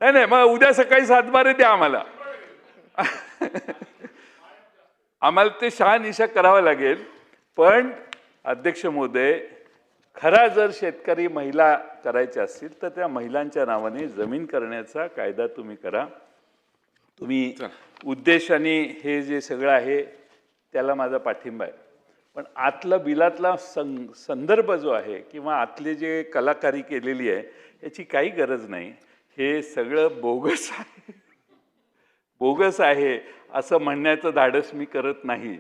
नाही नाही, मग उद्या सकाळी 7:12 द्या आम्हाला. आम्हाला ते शहानिशा करावं लागेल. पण अध्यक्ष महोदय, खरा जर शेतकरी महिला करायच्या असतील तर त्या महिलांच्या नावाने जमीन करण्याचा कायदा तुम्ही करा. तुम्ही उद्देशाने हे जे सगळं आहे त्याला माझा पाठिंबा आहे. पण आतला बिलातला संदर्भ जो आहे किंवा आतले जे कलाकारी केलेली आहे याची काही गरज नाही. हे सगळं बोगस आहे, बोगस आहे असं म्हणण्याचं धाडस मी करत नाही.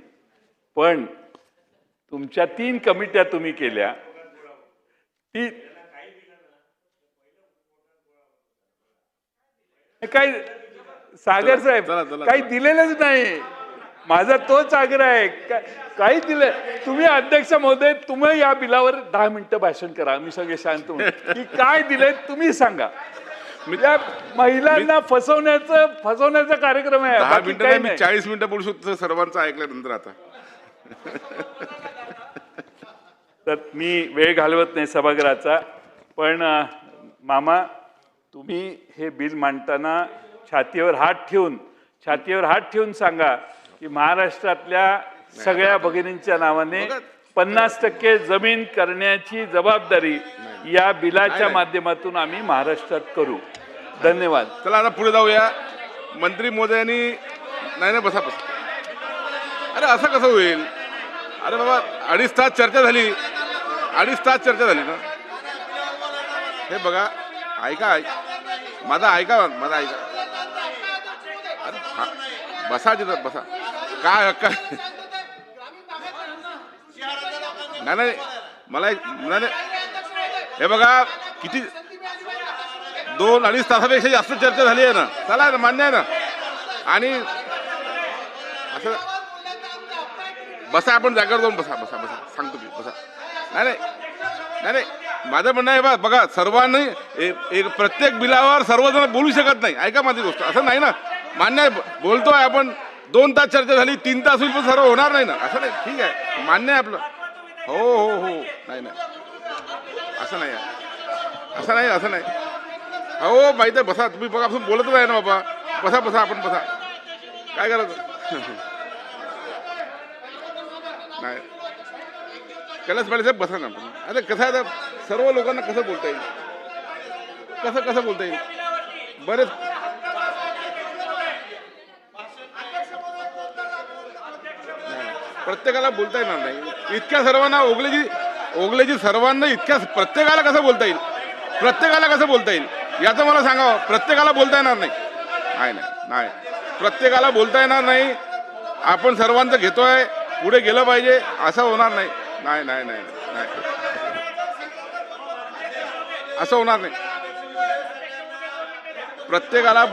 पण तुमच्या 3 कमिट्या तुम्ही केल्या, ती काही सागर साहेब काही दिलेलंच नाही. माझा तोच आग्रह आहे. काही दिलं तुम्ही अध्यक्ष महोदय, तुम्ही या बिलावर 10 मिनिटं भाषण करा. मी सगळे शांत होऊन की काय दिलंय तुम्ही सांगा. त्या महिलांना फसवण्याचा कार्यक्रम आहे. 10 मिनिटं मी 40 मिनिटं बोलू शकतो सर्वांचं ऐकल्यानंतर. आता तर मी वेळ घालवत नाही सभागृहाचा. पण मामा, तुम्ही हे बिल मांडताना छातीवर हात ठेवून सांगा की महाराष्ट्रातल्या सगळ्या भगिनींच्या नावाने 50% जमीन करण्याची जबाबदारी या बिलाच्या माध्यमातून आम्ही महाराष्ट्रात करू. धन्यवाद. चला आता पुढे जाऊया. मंत्री महोदयांनी नाही बसा. अरे असं कसं होईल? अरे बाबा 2.5 तास चर्चा झाली. 2.5 तास चर्चा झाली ना. हे बघा, ऐका माझा ऐका. अरे बसा तिथं बसा. काय हक्क नाही मला नाही. हे बघा किती 2-2.5 तासापेक्षा जास्त चर्चा झाली आहे ना. चला ना, मान्य आहे ना. आणि असं बसा, आपण जागेवर जाऊन बसा. सांगतो मी बसा. नाही माझं म्हणणं आहे बघा, सर्वांनी एक प्रत्येक बिलावर सर्वजण बोलू शकत नाही. ऐका माझी गोष्ट, असं नाही ना. मान्य आहे, बोलतोय आपण. 2 तास चर्चा झाली, 3 तास होईल पण सर्व होणार नाही ना. असं नाही. ठीक आहे, मान्य आहे आपलं. हो नाही असं नाही. हो माहिती आहे. बसा तुम्ही. बघा आपण बोलतच आहे ना बाबा. बसा आपण बसा. काय करायचं नाही. कैलास पाटील साहेब बसा ना. आता कसं आहे, सर्व लोकांना कसं बोलता येईल? कसं बोलता येईल? बरेच प्रत्येकाला बोलता येणार नाही. इतक्या सर्वांना ओगलेजी सर्वांना इतक्या प्रत्येकाला कसं बोलता येईल? याचं मला सांगावं. प्रत्येकाला बोलता येणार नाही. प्रत्येकाला बोलता येणार नाही. आपण सर्वांचं घेतोय, पुढे गेलं पाहिजे, असं होणार नाही. असं होणार नाही. प्रत्येकाला